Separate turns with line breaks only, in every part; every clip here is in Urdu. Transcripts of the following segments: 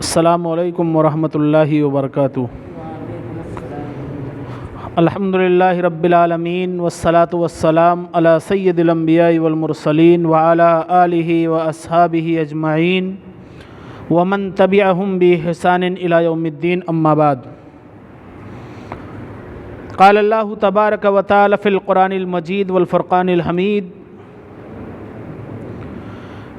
السلام علیکم ورحمۃ اللہ وبرکاتہ۔ الحمدللہ رب العالمین والصلاة والسلام علی سید الانبیاء والمرسلین وعلی آلہ واصحابہ اجمعین ومن تبعہم بإحسان الی یوم الدین، اما بعد۔ قال اللہ تبارک و تعالی فی القرآن المجید والفرقان الحمید: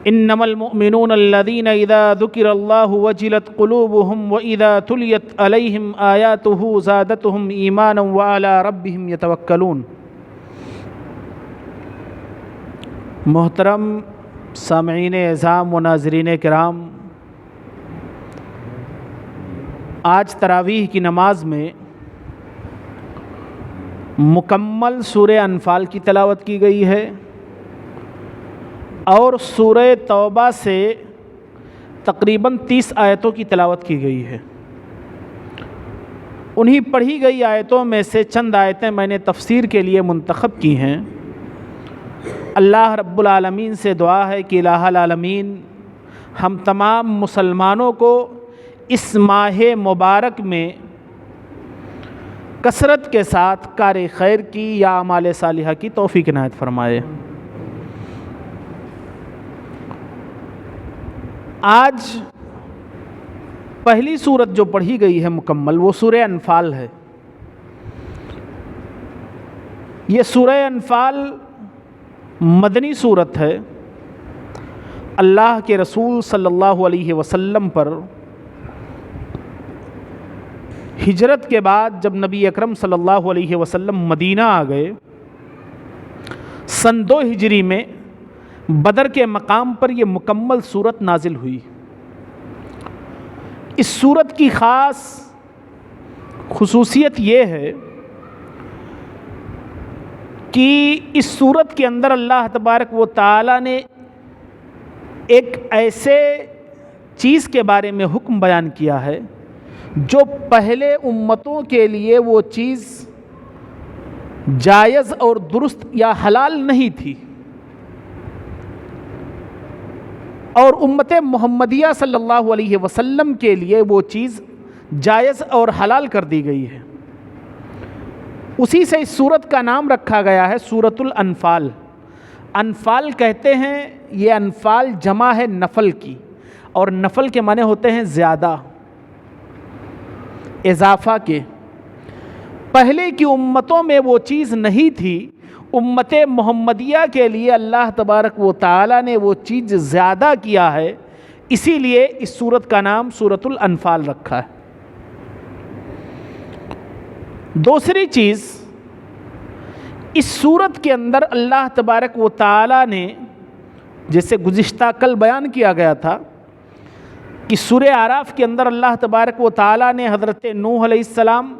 انما المؤمنون الذين اذا ذكر الله وجلت قلوبهم واذا تليت عليهم آياته زادتهم ایمانا وعلى ربهم يتوکلون۔ محترم سامعین اعظام و ناظرین کرام، آج تراویح کی نماز میں مکمل سورہ انفال کی تلاوت کی گئی ہے اور سورہ توبہ سے تقریباً 30 آیتوں کی تلاوت کی گئی ہے۔ انہی پڑھی گئی آیتوں میں سے چند آیتیں میں نے تفسیر کے لیے منتخب کی ہیں۔ اللہ رب العالمین سے دعا ہے کہ الہ العالمین ہم تمام مسلمانوں کو اس ماہ مبارک میں کثرت کے ساتھ کار خیر کی یا اعمال صالحہ کی توفیق عنایت فرمائے۔ آج پہلی سورت جو پڑھی گئی ہے مکمل، وہ سورہ انفال ہے۔ یہ سورہ انفال مدنی سورت ہے۔ اللہ کے رسول صلی اللہ علیہ وسلم پر ہجرت کے بعد جب نبی اکرم صلی اللہ علیہ وسلم مدینہ آ گئے، سن 2 ہجری میں بدر کے مقام پر یہ مکمل سورت نازل ہوئی۔ اس سورت کی خاص خصوصیت یہ ہے کہ اس سورت کے اندر اللہ تبارک و تعالی نے ایک ایسے چیز کے بارے میں حکم بیان کیا ہے جو پہلے امتوں کے لیے وہ چیز جائز اور درست یا حلال نہیں تھی، اور امت محمدیہ صلی اللہ علیہ وسلم کے لیے وہ چیز جائز اور حلال کر دی گئی ہے۔ اسی سے اس سورت کا نام رکھا گیا ہے سورۃ الانفال۔ انفال کہتے ہیں، یہ انفال جمع ہے نفل کی، اور نفل کے معنی ہوتے ہیں زیادہ، اضافہ کے۔ پہلے کی امتوں میں وہ چیز نہیں تھی، امت محمدیہ کے لیے اللہ تبارک و تعالی نے وہ چیز زیادہ کیا ہے، اسی لیے اس سورت کا نام سورۃ الانفال رکھا ہے۔ دوسری چیز، اس سورت کے اندر اللہ تبارک و تعالی نے، جیسے گزشتہ کل بیان کیا گیا تھا کہ سورہ اعراف کے اندر اللہ تبارک و تعالی نے حضرت نوح علیہ السلام،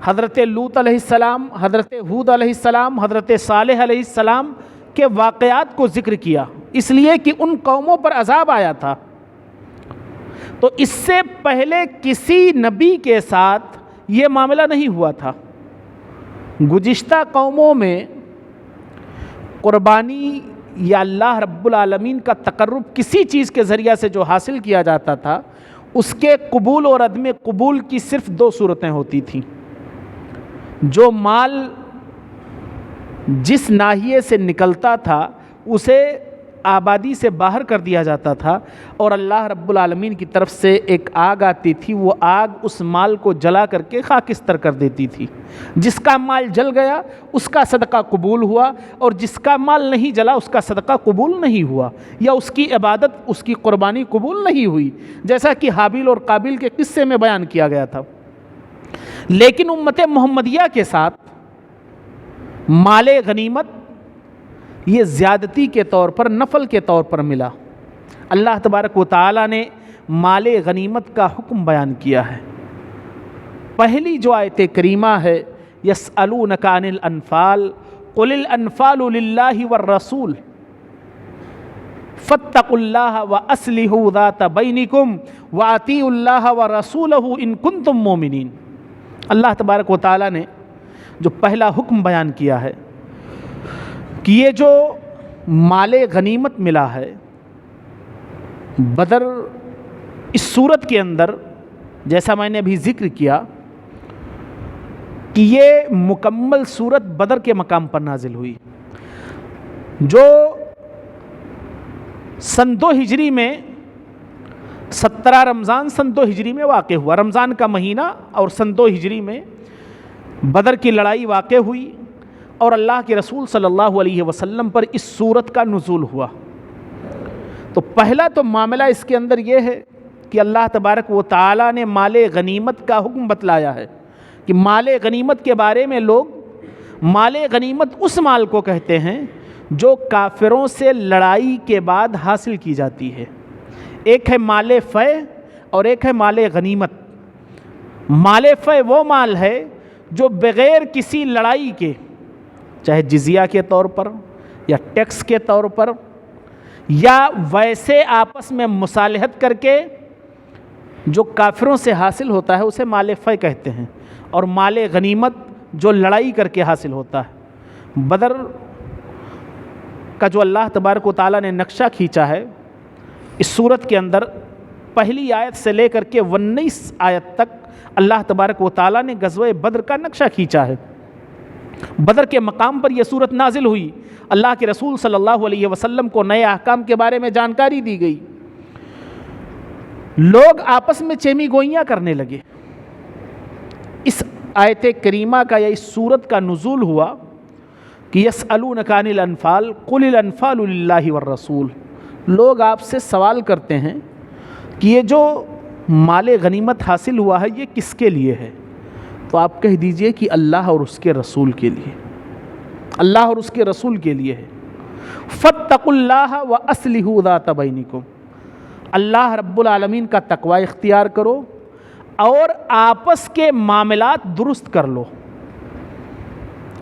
حضرت لوط علیہ السلام، حضرت ہود علیہ السلام، حضرت صالح علیہ السلام کے واقعات کو ذکر کیا، اس لیے کہ ان قوموں پر عذاب آیا تھا۔ تو اس سے پہلے کسی نبی کے ساتھ یہ معاملہ نہیں ہوا تھا۔ گزشتہ قوموں میں قربانی یا اللہ رب العالمین کا تقرب کسی چیز کے ذریعہ سے جو حاصل کیا جاتا تھا، اس کے قبول اور عدم قبول کی صرف 2 صورتیں ہوتی تھیں۔ جو مال جس ناحیے سے نکلتا تھا اسے آبادی سے باہر کر دیا جاتا تھا، اور اللہ رب العالمین کی طرف سے ایک آگ آتی تھی، وہ آگ اس مال کو جلا کر کے خاکستر کر دیتی تھی۔ جس کا مال جل گیا اس کا صدقہ قبول ہوا، اور جس کا مال نہیں جلا اس کا صدقہ قبول نہیں ہوا، یا اس کی عبادت، اس کی قربانی قبول نہیں ہوئی، جیسا کہ حابیل اور قابیل کے قصے میں بیان کیا گیا تھا۔ لیکن امت محمدیہ کے ساتھ مال غنیمت یہ زیادتی کے طور پر، نفل کے طور پر ملا۔ اللہ تبارک و تعالی نے مال غنیمت کا حکم بیان کیا ہے۔ پہلی جو آیت کریمہ ہے، یسألونک عن الانفال قل الانفال للہ والرسول فاتقوا اللہ واصلحوا ذات بینکم واطیعوا اللہ ورسولہ ان کنتم مؤمنین۔ اللہ تبارک و تعالی نے جو پہلا حکم بیان کیا ہے کہ یہ جو مال غنیمت ملا ہے، بدر اس صورت کے اندر جیسا میں نے ابھی ذکر کیا کہ یہ مکمل صورت بدر کے مقام پر نازل ہوئی، جو سن 2 ہجری میں 17 رمضان سن 2 ہجری میں واقع ہوا، رمضان کا مہینہ، اور سن 2 ہجری میں بدر کی لڑائی واقع ہوئی اور اللہ کے رسول صلی اللہ علیہ وسلم پر اس صورت کا نزول ہوا۔ تو پہلا تو معاملہ اس کے اندر یہ ہے کہ اللہ تبارک و تعالیٰ نے مال غنیمت کا حکم بتلایا ہے کہ مال غنیمت کے بارے میں لوگ مال غنیمت اس مال کو کہتے ہیں جو کافروں سے لڑائی کے بعد حاصل کی جاتی ہے۔ ایک ہے مال فے اور ایک ہے مال غنیمت۔ مال فے وہ مال ہے جو بغیر کسی لڑائی کے، چاہے جزیہ کے طور پر یا ٹیکس کے طور پر یا ویسے آپس میں مصالحت کر کے جو کافروں سے حاصل ہوتا ہے اسے مال فے کہتے ہیں، اور مال غنیمت جو لڑائی کر کے حاصل ہوتا ہے۔ بدر کا جو اللہ تبارک و تعالیٰ نے نقشہ کھینچا ہے اس صورت کے اندر، پہلی آیت سے لے کر کے 19 آیت تک اللہ تبارک و تعالیٰ نے غزوہ بدر کا نقشہ کھینچا ہے۔ بدر کے مقام پر یہ صورت نازل ہوئی، اللہ کے رسول صلی اللہ علیہ وسلم کو نئے احکام کے بارے میں جانکاری دی گئی، لوگ آپس میں چیمی گوئیاں کرنے لگے۔ اس آیت کریمہ کا یا اس صورت کا نزول ہوا کہ یسألونک عن الانفال قل الانفال للہ والرسول، لوگ آپ سے سوال کرتے ہیں کہ یہ جو مال غنیمت حاصل ہوا ہے یہ کس کے لیے ہے؟ تو آپ کہہ دیجئے کہ اللہ اور اس کے رسول کے لیے، اللہ اور اس کے رسول کے لیے ہے۔ فاتقوا اللہ واصلحوا ذات بینکم، اللہ رب العالمین کا تقوی اختیار کرو اور آپس کے معاملات درست کر لو،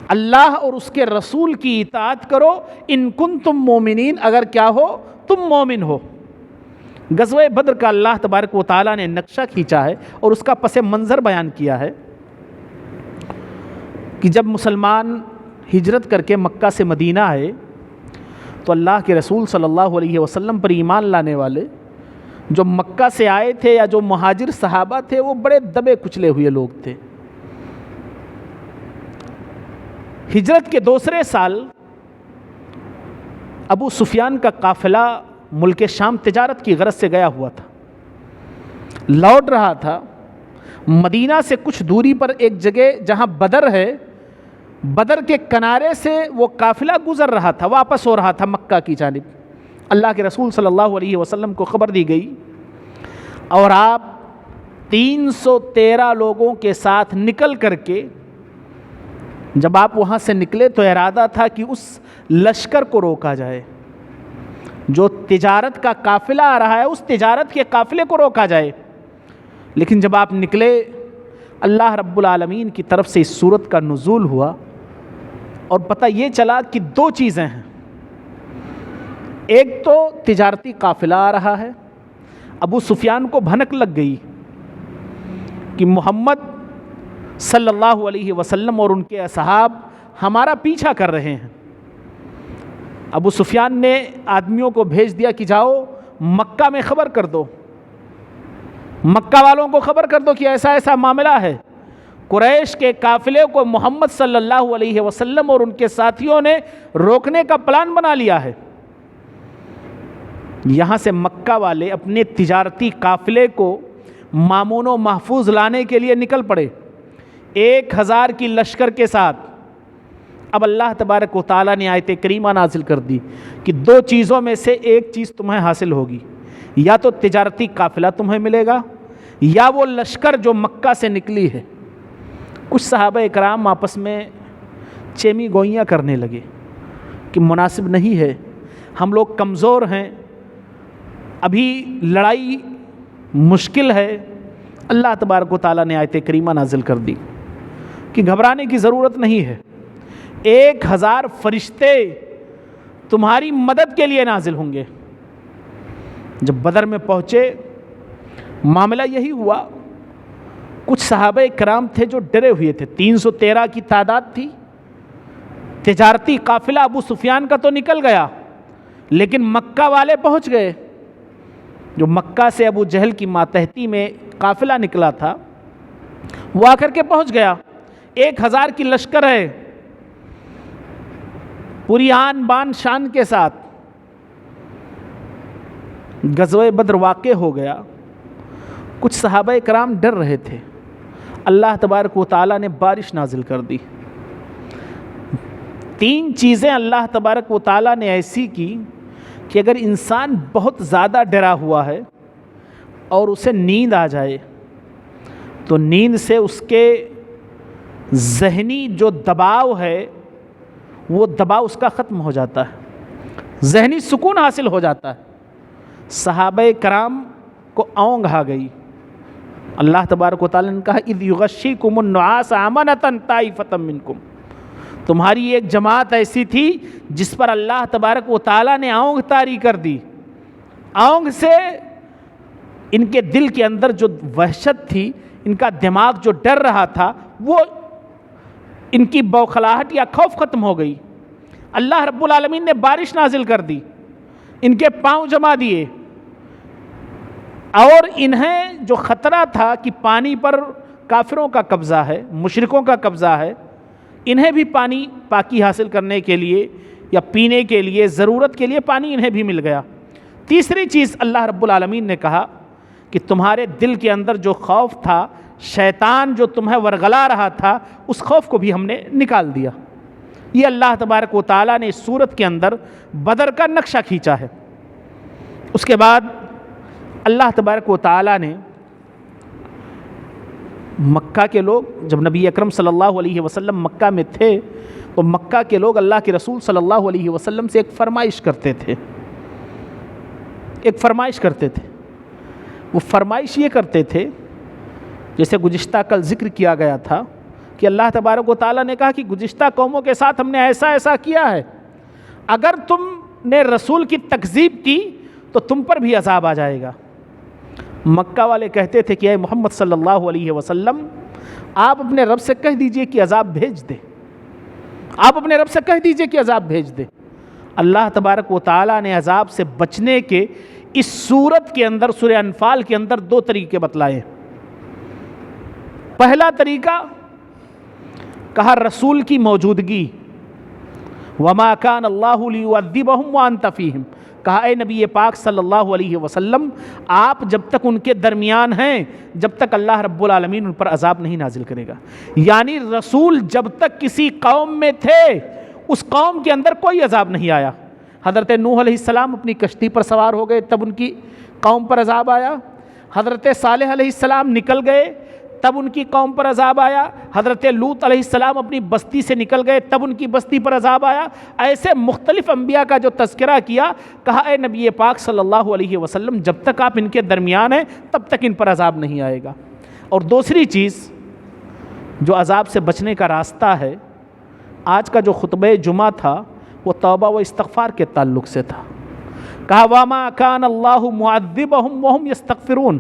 اللہ اور اس کے رسول کی اطاعت کرو، ان کنتم مومنین، اگر کیا ہو تم مومن ہو۔ غزوہ بدر کا اللہ تبارک و تعالیٰ نے نقشہ کھینچا ہے اور اس کا پس منظر بیان کیا ہے کہ جب مسلمان ہجرت کر کے مکہ سے مدینہ آئے تو اللہ کے رسول صلی اللہ علیہ وسلم پر ایمان لانے والے جو مکہ سے آئے تھے یا جو مہاجر صحابہ تھے وہ بڑے دبے کچلے ہوئے لوگ تھے۔ ہجرت کے دوسرے سال ابو سفیان کا قافلہ ملک شام تجارت کی غرض سے گیا ہوا تھا، لوٹ رہا تھا۔ مدینہ سے کچھ دوری پر ایک جگہ جہاں بدر ہے، بدر کے کنارے سے وہ قافلہ گزر رہا تھا، واپس ہو رہا تھا مکہ کی جانب۔ اللہ کے رسول صلی اللہ علیہ وسلم کو خبر دی گئی اور آپ 313 لوگوں کے ساتھ نکل کر کے جب آپ وہاں سے نکلے تو ارادہ تھا کہ اس لشکر کو روکا جائے، جو تجارت کا قافلہ آ رہا ہے اس تجارت کے قافلے کو روکا جائے۔ لیکن جب آپ نکلے اللہ رب العالمین کی طرف سے اس صورت کا نزول ہوا اور پتہ یہ چلا کہ 2 چیزیں ہیں، ایک تو تجارتی قافلہ آ رہا ہے، ابو سفیان کو بھنک لگ گئی کہ محمد صلی اللہ علیہ وسلم اور ان کے اصحاب ہمارا پیچھا کر رہے ہیں۔ ابو سفیان نے آدمیوں کو بھیج دیا کہ جاؤ مکہ میں خبر کر دو، مکہ والوں کو خبر کر دو کہ ایسا ایسا معاملہ ہے، قریش کے قافلے کو محمد صلی اللہ علیہ وسلم اور ان کے ساتھیوں نے روکنے کا پلان بنا لیا ہے۔ یہاں سے مکہ والے اپنے تجارتی قافلے کو مامون و محفوظ لانے کے لیے نکل پڑے 1000 کی لشکر کے ساتھ۔ اب اللہ تبارک و تعالیٰ نے آیت کریمہ نازل کر دی کہ 2 چیزوں میں سے ایک چیز تمہیں حاصل ہوگی، یا تو تجارتی قافلہ تمہیں ملے گا یا وہ لشکر جو مکہ سے نکلی ہے۔ کچھ صحابہ اکرام آپس میں چیمی گوئیاں کرنے لگے کہ مناسب نہیں ہے، ہم لوگ کمزور ہیں، ابھی لڑائی مشکل ہے۔ اللہ تبارک و تعالیٰ نے آیت کریمہ نازل کر دی کہ گھبرانے کی ضرورت نہیں ہے، 1000 فرشتے تمہاری مدد کے لیے نازل ہوں گے۔ جب بدر میں پہنچے معاملہ یہی ہوا، کچھ صحابہ کرام تھے جو ڈرے ہوئے تھے، 313 کی تعداد تھی، تجارتی قافلہ ابو سفیان کا تو نکل گیا لیکن مکہ والے پہنچ گئے۔ جو مکہ سے ابو جہل کی ماتحتی میں قافلہ نکلا تھا، وہ آ کر کے پہنچ گیا. 1000 کی لشکر ہے، پوری آن بان شان کے ساتھ. غزوہ بدر واقع ہو گیا. کچھ صحابہ کرام ڈر رہے تھے. اللہ تبارک و تعالیٰ نے بارش نازل کر دی. 3 چیزیں اللہ تبارک و تعالیٰ نے ایسی کی کہ اگر انسان بہت زیادہ ڈرا ہوا ہے اور اسے نیند آ جائے تو نیند سے اس کے ذہنی جو دباؤ ہے وہ دباؤ اس کا ختم ہو جاتا ہے، ذہنی سکون حاصل ہو جاتا ہے. صحابہ کرام کو اونگ آ گئی. اللہ تبارک و تعالیٰ نے کہا اذ یغشیکم النعاس امنۃ طائفۃ منکم، تمہاری ایک جماعت ایسی تھی جس پر اللہ تبارک و تعالیٰ نے اونگ طاری کر دی. اونگ سے ان کے دل کے اندر جو وحشت تھی، ان کا دماغ جو ڈر رہا تھا، وہ ان کی بوکھلاہٹ یا خوف ختم ہو گئی. اللہ رب العالمین نے بارش نازل کر دی، ان کے پاؤں جما دیے، اور انہیں جو خطرہ تھا کہ پانی پر کافروں کا قبضہ ہے، مشرکوں کا قبضہ ہے، انہیں بھی پانی پاکی حاصل کرنے کے لیے یا پینے کے لیے ضرورت کے لیے پانی انہیں بھی مل گیا. تیسری چیز اللہ رب العالمین نے کہا کہ تمہارے دل کے اندر جو خوف تھا، شیطان جو تمہیں ورغلا رہا تھا، اس خوف کو بھی ہم نے نکال دیا. یہ اللہ تبارک و تعالیٰ نے اس سورت کے اندر بدر کا نقشہ کھینچا ہے. اس کے بعد اللہ تبارک و تعالیٰ نے مکہ کے لوگ، جب نبی اکرم صلی اللہ علیہ وسلم مکہ میں تھے تو مکہ کے لوگ اللہ کے رسول صلی اللہ علیہ وسلم سے ایک فرمائش کرتے تھے. وہ فرمائش یہ کرتے تھے، جیسے گزشتہ کل ذکر کیا گیا تھا کہ اللہ تبارک و تعالیٰ نے کہا کہ گزشتہ قوموں کے ساتھ ہم نے ایسا ایسا کیا ہے، اگر تم نے رسول کی تکذیب کی تو تم پر بھی عذاب آ جائے گا. مکہ والے کہتے تھے کہ اے محمد صلی اللہ علیہ وسلم، آپ اپنے رب سے کہہ دیجئے کہ عذاب بھیج دے، آپ اپنے رب سے کہہ دیجئے کہ عذاب بھیج دے. اللہ تبارک و تعالیٰ نے عذاب سے بچنے کے اس سورت کے اندر، سورہ انفال کے اندر 2 طریقے بتلائے. پہلا طریقہ کہا رسول کی موجودگی، وما کان اللہ لیعذبہم وانت فیہم، کہا اے نبی پاک صلی اللہ علیہ وسلم، آپ جب تک ان کے درمیان ہیں، جب تک اللہ رب العالمین ان پر عذاب نہیں نازل کرے گا. یعنی رسول جب تک کسی قوم میں تھے، اس قوم کے اندر کوئی عذاب نہیں آیا. حضرت نوح علیہ السلام اپنی کشتی پر سوار ہو گئے تب ان کی قوم پر عذاب آیا. حضرت صالح علیہ السلام نکل گئے تب ان کی قوم پر عذاب آیا. حضرت لوط علیہ السلام اپنی بستی سے نکل گئے تب ان کی بستی پر عذاب آیا. ایسے مختلف انبیاء کا جو تذکرہ کیا، کہا اے نبی پاک صلی اللہ علیہ وسلم، جب تک آپ ان کے درمیان ہیں تب تک ان پر عذاب نہیں آئے گا. اور دوسری چیز جو عذاب سے بچنے کا راستہ ہے، آج کا جو خطبہ جمعہ تھا وہ توبہ و استغفار کے تعلق سے تھا. کہا وَمَا كَانَ اللَّهُ مُعَذِّبَهُمْ وَهُمْ يَسْتَغْفِرُونَ،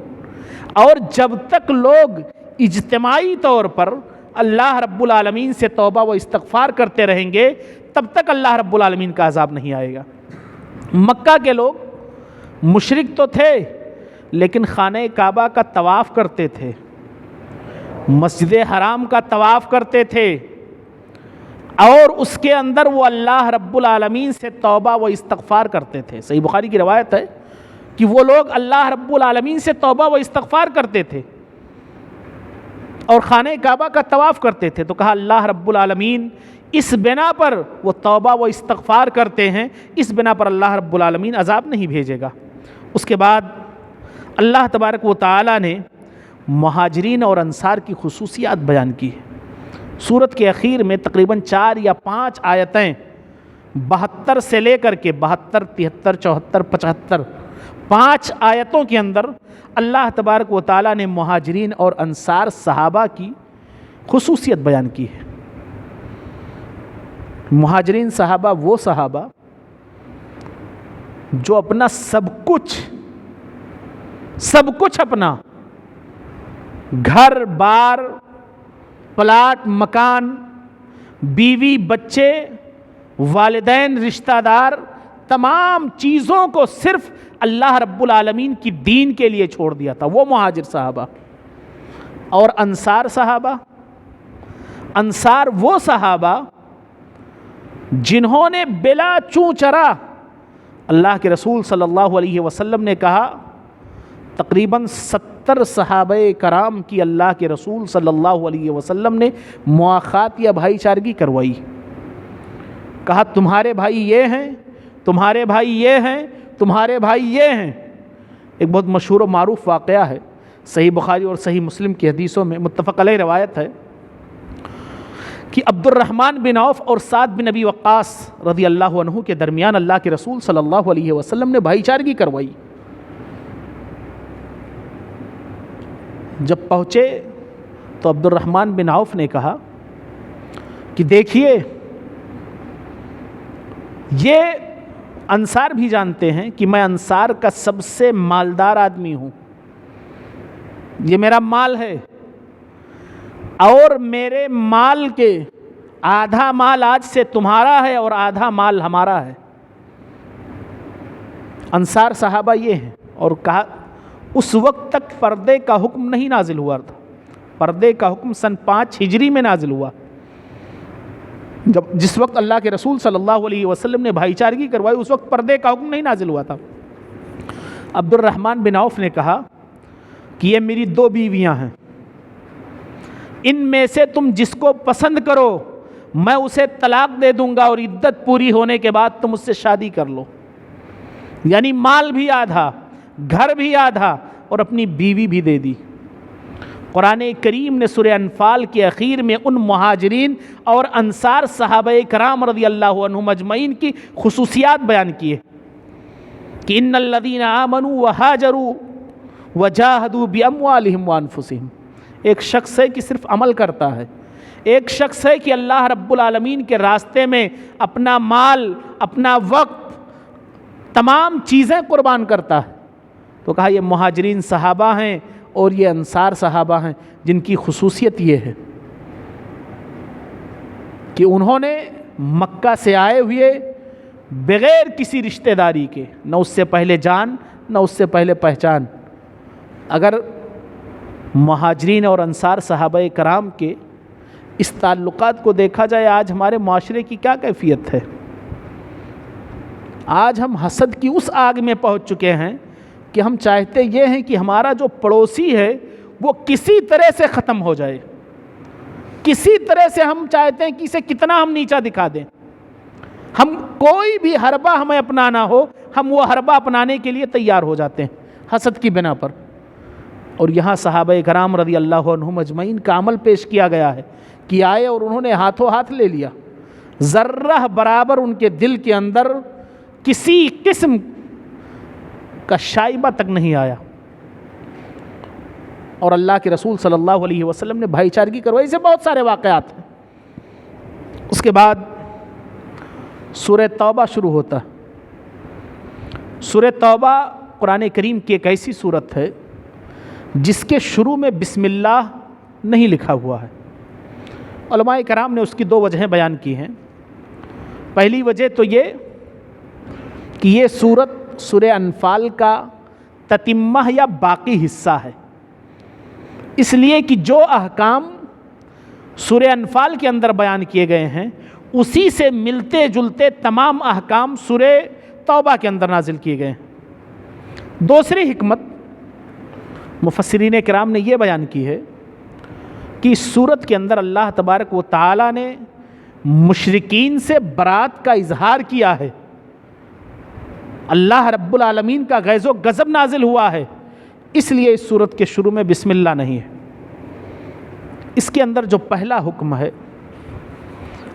اور جب تک لوگ اجتماعی طور پر اللہ رب العالمین سے توبہ و استغفار کرتے رہیں گے تب تک اللہ رب العالمین کا عذاب نہیں آئے گا. مکہ کے لوگ مشرک تو تھے لیکن خانہ کعبہ کا طواف کرتے تھے، مسجد حرام کا طواف کرتے تھے، اور اس کے اندر وہ اللہ رب العالمین سے توبہ و استغفار کرتے تھے. صحیح بخاری کی روایت ہے کہ وہ لوگ اللہ رب العالمین سے توبہ و استغفار کرتے تھے اور خانہ کعبہ کا طواف کرتے تھے. تو کہا اللہ رب العالمین اس بنا پر وہ توبہ و استغفار کرتے ہیں، اس بنا پر اللہ رب العالمین عذاب نہیں بھیجے گا. اس کے بعد اللہ تبارک و تعالیٰ نے مہاجرین اور انصار کی خصوصیات بیان کی ہے. سورت کے اخیر میں تقریباً 4 یا 5 آیتیں 72 سے لے کر کے 72، 73، 74، 75 5 آیتوں کے اندر اللہ تبارک و تعالیٰ نے مہاجرین اور انصار صحابہ کی خصوصیت بیان کی ہے. مہاجرین صحابہ وہ صحابہ جو اپنا سب کچھ اپنا گھر بار، پلاٹ، مکان، بیوی، بچے، والدین، رشتہ دار، تمام چیزوں کو صرف اللہ رب العالمین کی دین کے لیے چھوڑ دیا تھا، وہ مہاجر صحابہ۔ اور انصار صحابہ، انصار وہ صحابہ جنہوں نے بلا چوں چرا، اللہ کے رسول صلی اللہ علیہ وسلم نے کہا تقریباً 70 صحابہ کرام کی اللہ کے رسول صلی اللہ علیہ وسلم نے مواخات یا بھائی چارگی کروائی۔ کہا تمہارے بھائی یہ ہیں، تمہارے بھائی یہ ہیں، تمہارے بھائی یہ ہیں۔ ایک بہت مشہور و معروف واقعہ ہے، صحیح بخاری اور صحیح مسلم کی حدیثوں میں متفق علیہ روایت ہے کہ عبد الرحمن بن عوف اور سعد بن ابی وقاص رضی اللہ عنہ کے درمیان اللہ کے رسول صلی اللہ علیہ وسلم نے بھائی چارگی کروائی۔ جب پہنچے تو عبد الرحمن بن عوف نے کہا کہ دیکھیے، یہ انصار بھی جانتے ہیں کہ میں انصار کا سب سے مالدار آدمی ہوں، یہ میرا مال ہے، اور میرے مال کے آدھا مال آج سے تمہارا ہے اور آدھا مال ہمارا ہے۔ انصار صحابہ یہ ہیں۔ اور کہا اس وقت تک پردے کا حکم نہیں نازل ہوا تھا، پردے کا حکم سن 5 ہجری میں نازل ہوا، جس وقت اللہ کے رسول صلی اللہ علیہ وسلم نے بھائی چارگی کروائی اس وقت پردے کا حکم نہیں نازل ہوا تھا۔ عبد الرحمن بن عوف نے کہا کہ یہ میری 2 بیویاں ہیں، ان میں سے تم جس کو پسند کرو میں اسے طلاق دے دوں گا، اور عدت پوری ہونے کے بعد تم اس سے شادی کر لو۔ یعنی مال بھی آدھا، گھر بھی آدھا، اور اپنی بیوی بھی دے دی۔ قرآن کریم نے سورہ انفال کے اخیر میں ان مہاجرین اور انصار صحابہ کرام رضی اللہ عنہم اجمعین کی خصوصیات بیان کی ہے کہ ان الذین آمنوا وہاجروا وجاہدوا باموالہم وانفسہم۔ ایک شخص ہے کہ صرف عمل کرتا ہے، ایک شخص ہے کہ اللہ رب العالمین کے راستے میں اپنا مال، اپنا وقت، تمام چیزیں قربان کرتا ہے۔ تو کہا یہ مہاجرین صحابہ ہیں اور یہ انصار صحابہ ہیں جن کی خصوصیت یہ ہے کہ انہوں نے مکہ سے آئے ہوئے بغیر کسی رشتہ داری کے، نہ اس سے پہلے جان نہ اس سے پہلے پہچان۔ اگر مہاجرین اور انصار صحابہ کرام کے اس تعلقات کو دیکھا جائے، آج ہمارے معاشرے کی کیا کیفیت ہے؟ آج ہم حسد کی اس آگ میں پہنچ چکے ہیں کہ ہم چاہتے یہ ہیں کہ ہمارا جو پڑوسی ہے وہ کسی طرح سے ختم ہو جائے، کسی طرح سے ہم چاہتے ہیں کہ اسے کتنا ہم نیچا دکھا دیں، ہم کوئی بھی حربہ ہمیں اپنانا ہو ہم وہ حربہ اپنانے کے لیے تیار ہو جاتے ہیں حسد کی بنا پر۔ اور یہاں صحابہ کرام رضی اللہ عنہم اجمعین کا عمل پیش کیا گیا ہے کہ آئے اور انہوں نے ہاتھوں ہاتھ لے لیا، ذرہ برابر ان کے دل کے اندر کسی قسم کا شائبہ تک نہیں آیا، اور اللہ کے رسول صلی اللہ علیہ وسلم نے بھائی چارگی کروائی۔ سے بہت سارے واقعات ہیں۔ اس کے بعد سورہ توبہ شروع ہوتا ہے۔ سورہ توبہ قرآن کریم کی ایک ایسی سورت ہے جس کے شروع میں بسم اللہ نہیں لکھا ہوا ہے۔ علماء کرام نے اس کی 2 وجہیں بیان کی ہیں۔ پہلی وجہ تو یہ کہ یہ سورت سورہ انفال کا تتمہ یا باقی حصہ ہے، اس لیے کہ جو احکام سورہ انفال کے اندر بیان کیے گئے ہیں اسی سے ملتے جلتے تمام احکام سورہ توبہ کے اندر نازل کیے گئے ہیں۔ دوسری حکمت مفسرین کرام نے یہ بیان کی ہے کہ اس سورت کے اندر اللہ تبارک و تعالی نے مشرکین سے برات کا اظہار کیا ہے، اللہ رب العالمین کا غیظ و غضب نازل ہوا ہے، اس لیے اس سورت کے شروع میں بسم اللہ نہیں ہے۔ اس کے اندر جو پہلا حکم ہے،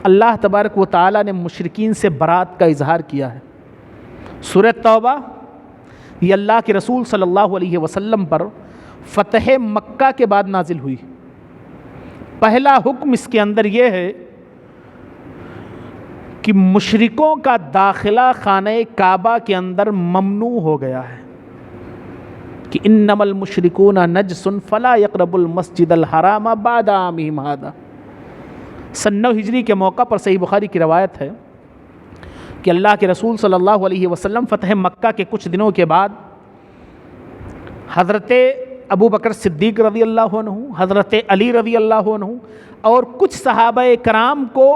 اللہ تبارک و تعالی نے مشرکین سے برات کا اظہار کیا ہے۔ سورہ توبہ یہ اللہ کے رسول صلی اللہ علیہ وسلم پر فتح مکہ کے بعد نازل ہوئی۔ پہلا حکم اس کے اندر یہ ہے کہ مشرکوں کا داخلہ خانہ کعبہ کے اندر ممنوع ہو گیا ہے کہ انما المشرکون نجس فلا یقربوا المسجد الحرام بعد عامہم ھذا۔ سن 9 ہجری کے موقع پر صحیح بخاری کی روایت ہے کہ اللہ کے رسول صلی اللہ علیہ وسلم فتح مکہ کے کچھ دنوں کے بعد حضرت ابو بکر صدیق رضی اللہ عنہ، حضرت علی رضی اللہ عنہ اور کچھ صحابہ کرام کو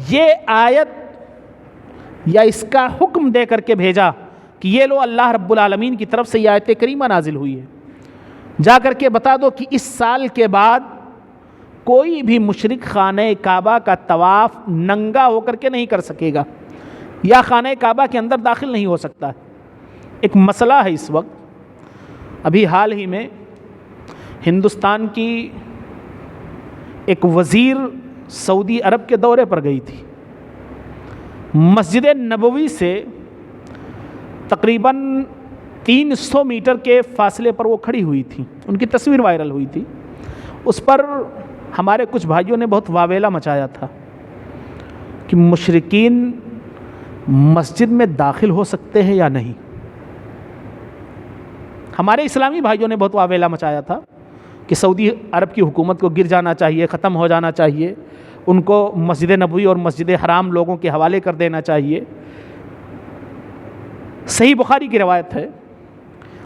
یہ آیت یا اس کا حکم دے کر کے بھیجا کہ یہ لو اللہ رب العالمین کی طرف سے یہ آیت کریمہ نازل ہوئی ہے، جا کر کے بتا دو کہ اس سال کے بعد کوئی بھی مشرک خانہ کعبہ کا طواف ننگا ہو کر کے نہیں کر سکے گا یا خانہ کعبہ کے اندر داخل نہیں ہو سکتا ہے۔ ایک مسئلہ ہے اس وقت، ابھی حال ہی میں ہندوستان کی ایک وزیر سعودی عرب کے دورے پر گئی تھی، مسجد نبوی سے تقریباً 300 میٹر کے فاصلے پر وہ کھڑی ہوئی تھی، ان کی تصویر وائرل ہوئی تھی۔ اس پر ہمارے کچھ بھائیوں نے بہت واویلا مچایا تھا کہ مشرکین مسجد میں داخل ہو سکتے ہیں یا نہیں۔ ہمارے اسلامی بھائیوں نے بہت واویلا مچایا تھا کہ سعودی عرب کی حکومت کو گر جانا چاہیے، ختم ہو جانا چاہیے، ان کو مسجد نبوی اور مسجد حرام لوگوں کے حوالے کر دینا چاہیے۔ صحیح بخاری کی روایت ہے،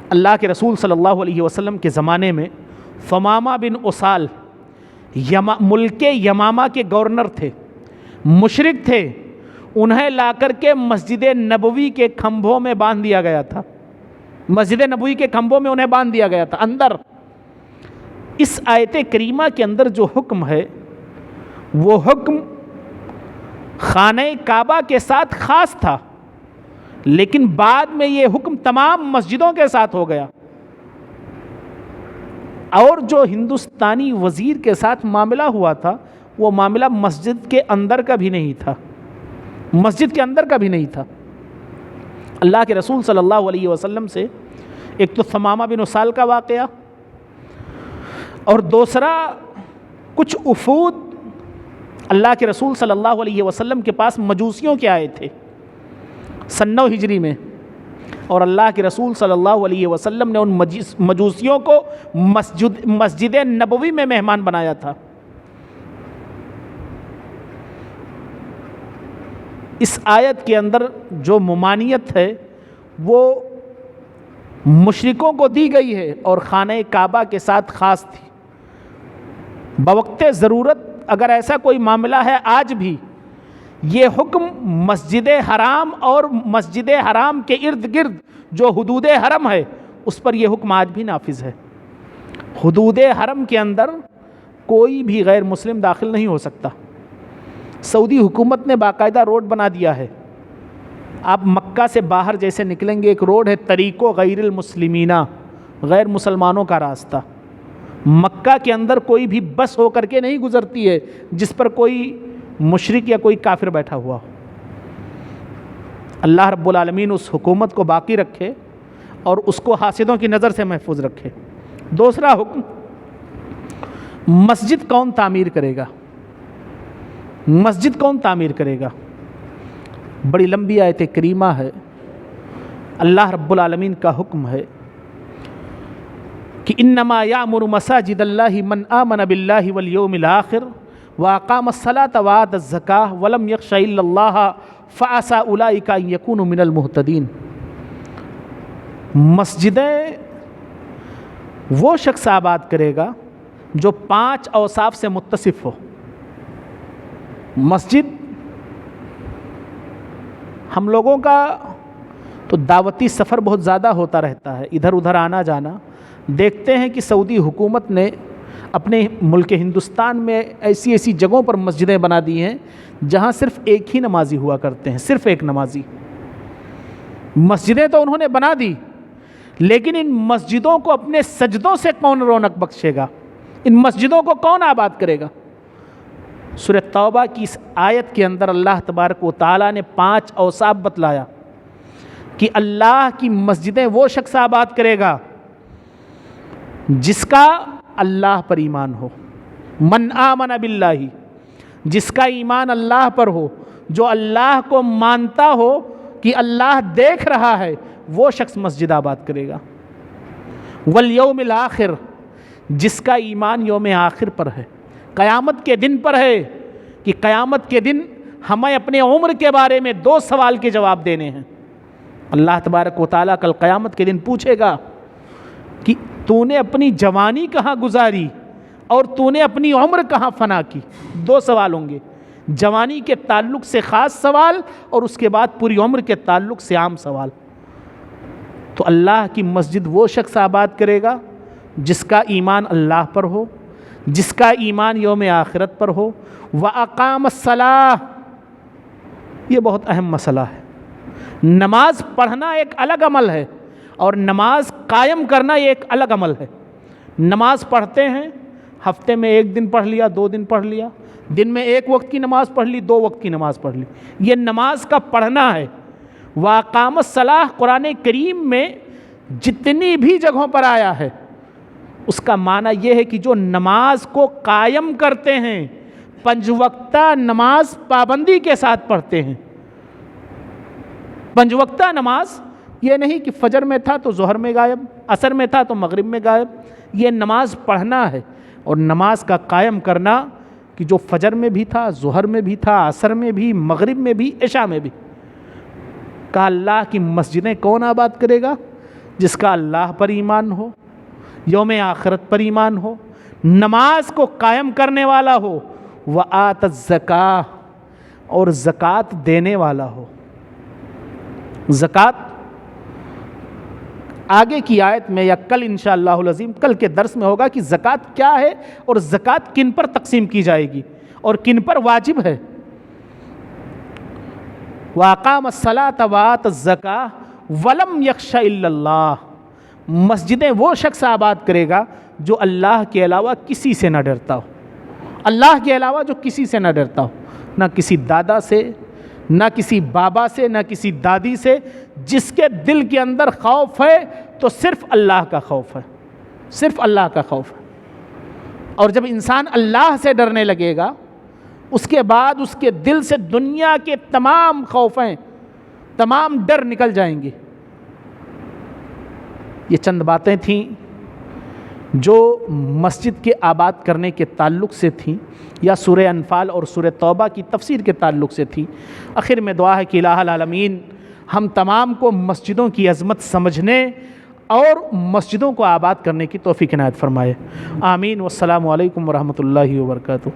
اللہ کے رسول صلی اللہ علیہ وسلم کے زمانے میں ثمامہ بن اسال ملک یمامہ کے گورنر تھے، مشرک تھے، انہیں لا کر کے مسجد نبوی کے کھمبوں میں باندھ دیا گیا تھا، مسجد نبوی کے کھمبوں میں انہیں باندھ دیا گیا تھا اندر۔ اس آیت کریمہ کے اندر جو حکم ہے وہ حکم خانہ کعبہ کے ساتھ خاص تھا، لیکن بعد میں یہ حکم تمام مسجدوں کے ساتھ ہو گیا، اور جو ہندوستانی وزیر کے ساتھ معاملہ ہوا تھا وہ معاملہ مسجد کے اندر کا بھی نہیں تھا، مسجد کے اندر کا بھی نہیں تھا۔ اللہ کے رسول صلی اللہ علیہ وسلم سے ایک تو ثمامہ بن اسال کا واقعہ، اور دوسرا کچھ وفود اللہ کے رسول صلی اللہ علیہ وسلم کے پاس مجوسیوں کے آئے تھے سن 9 ہجری میں، اور اللہ کے رسول صلی اللہ علیہ وسلم نے ان مجوسیوں کو مسجد نبوی میں مہمان بنایا تھا۔ اس آیت کے اندر جو ممانعت ہے وہ مشرکوں کو دی گئی ہے اور خانہ کعبہ کے ساتھ خاص تھی۔ بوقت ضرورت اگر ایسا کوئی معاملہ ہے آج بھی، یہ حکم مسجد حرام اور مسجد حرام کے ارد گرد جو حدود حرم ہے اس پر یہ حکم آج بھی نافذ ہے۔ حدود حرم کے اندر کوئی بھی غیر مسلم داخل نہیں ہو سکتا۔ سعودی حکومت نے باقاعدہ روڈ بنا دیا ہے، آپ مکہ سے باہر جیسے نکلیں گے ایک روڈ ہے طریق غیر المسلمینہ، غیر مسلمانوں کا راستہ، مکہ کے اندر کوئی بھی بس ہو کر کے نہیں گزرتی ہے جس پر کوئی مشرک یا کوئی کافر بیٹھا ہوا ہو۔ اللہ رب العالمین اس حکومت کو باقی رکھے اور اس کو حاسدوں کی نظر سے محفوظ رکھے۔ دوسرا حکم، مسجد کون تعمیر کرے گا؟ مسجد کون تعمیر کرے گا؟ بڑی لمبی آیت کریمہ ہے، اللہ رب العالمین کا حکم ہے کہ انما یأمر مساجد اللہ من آمن باللہ والیوم الآخر واقام الصلاۃ وآتى الزکاۃ ولم یخش الا اللہ فعسى اولئک ان یکونوا من المہتدین۔ مسجدیں وہ شخص آباد کرے گا جو 5 اوصاف سے متصف ہو۔ مسجد ہم لوگوں کا تو دعوتی سفر بہت زیادہ ہوتا رہتا ہے، ادھر ادھر آنا جانا، دیکھتے ہیں کہ سعودی حکومت نے اپنے ملک ہندوستان میں ایسی ایسی جگہوں پر مسجدیں بنا دی ہیں جہاں صرف ایک ہی نمازی ہوا کرتے ہیں، صرف ایک نمازی۔ مسجدیں تو انہوں نے بنا دی، لیکن ان مسجدوں کو اپنے سجدوں سے کون رونق بخشے گا؟ ان مسجدوں کو کون آباد کرے گا؟ سورہ توبہ کی اس آیت کے اندر اللہ تبارک و تعالیٰ نے 5 اوصاف بتلایا کہ اللہ کی مسجدیں وہ شخص آباد کرے گا جس کا اللہ پر ایمان ہو، من آمن باللہ، جس کا ایمان اللہ پر ہو، جو اللہ کو مانتا ہو کہ اللہ دیکھ رہا ہے، وہ شخص مسجد آباد کرے گا۔ والیوم الآخر، جس کا ایمان یوم آخر پر ہے، قیامت کے دن پر ہے کہ قیامت کے دن ہمیں اپنے عمر کے بارے میں 2 سوال کے جواب دینے ہیں۔ اللہ تبارک و تعالیٰ کل قیامت کے دن پوچھے گا کہ تو نے اپنی جوانی کہاں گزاری اور تو نے اپنی عمر کہاں فنا کی۔ 2 سوال ہوں گے، جوانی کے تعلق سے خاص سوال اور اس کے بعد پوری عمر کے تعلق سے عام سوال۔ تو اللہ کی مسجد وہ شخص آباد کرے گا جس کا ایمان اللہ پر ہو، جس کا ایمان یوم آخرت پر ہو، وَأَقَامَ الصَّلَاةَ۔ یہ بہت اہم مسئلہ ہے۔ نماز پڑھنا ایک الگ عمل ہے اور نماز قائم کرنا یہ ایک الگ عمل ہے۔ نماز پڑھتے ہیں، ہفتے میں 1 دن پڑھ لیا، 2 دن پڑھ لیا، دن میں 1 وقت کی نماز پڑھ لی، 2 وقت کی نماز پڑھ لی، یہ نماز کا پڑھنا ہے۔ وَأَقَامَ الصَّلَاةَ قرآن کریم میں جتنی بھی جگہوں پر آیا ہے اس کا معنی یہ ہے کہ جو نماز کو قائم کرتے ہیں، 5 وقتہ نماز پابندی کے ساتھ پڑھتے ہیں۔ 5 وقتہ نماز یہ نہیں کہ فجر میں تھا تو ظہر میں غائب، عصر میں تھا تو مغرب میں غائب، یہ نماز پڑھنا ہے اور نماز کا قائم کرنا کہ جو فجر میں بھی تھا، ظہر میں بھی تھا، عصر میں بھی، مغرب میں بھی، عشاء میں بھی۔ کہا اللہ کی مسجدیں کون آباد کرے گا؟ جس کا اللہ پر ایمان ہو، یوم آخرت پر ایمان ہو، نماز کو قائم کرنے والا ہو، وآت الزکاۃ اور زکوٰۃ دینے والا ہو۔ زکوٰۃ آگے کی آیت میں یا کل انشاءاللہ العظیم کل کے درس میں ہوگا کہ زکوٰۃ کیا ہے اور زکوٰۃ کن پر تقسیم کی جائے گی اور کن پر واجب ہے۔ وَأَقَامَ الصَّلَاةَ وَآتَ الزَّكَاةَ وَلَمْ يَخْشَ إِلَّا اللَّهَ۔ مسجدیں وہ شخص آباد کرے گا جو اللہ کے علاوہ کسی سے نہ ڈرتا ہو، اللہ کے علاوہ جو کسی سے نہ ڈرتا ہو، نہ کسی دادا سے، نہ کسی بابا سے، نہ کسی دادی سے، جس کے دل کے اندر خوف ہے تو صرف اللہ کا خوف ہے، صرف اللہ کا خوف ہے۔ اور جب انسان اللہ سے ڈرنے لگے گا اس کے بعد اس کے دل سے دنیا کے تمام خوفیں، تمام ڈر نکل جائیں گے۔ یہ چند باتیں تھیں جو مسجد کے آباد کرنے کے تعلق سے تھیں یا سورہ انفال اور سورہ توبہ کی تفسیر کے تعلق سے تھیں۔ آخر میں دعا ہے کہ الہ العالمین ہم تمام کو مسجدوں کی عظمت سمجھنے اور مسجدوں کو آباد کرنے کی توفیق عنایت فرمائے۔ آمین۔ والسلام علیکم ورحمۃ اللہ وبرکاتہ۔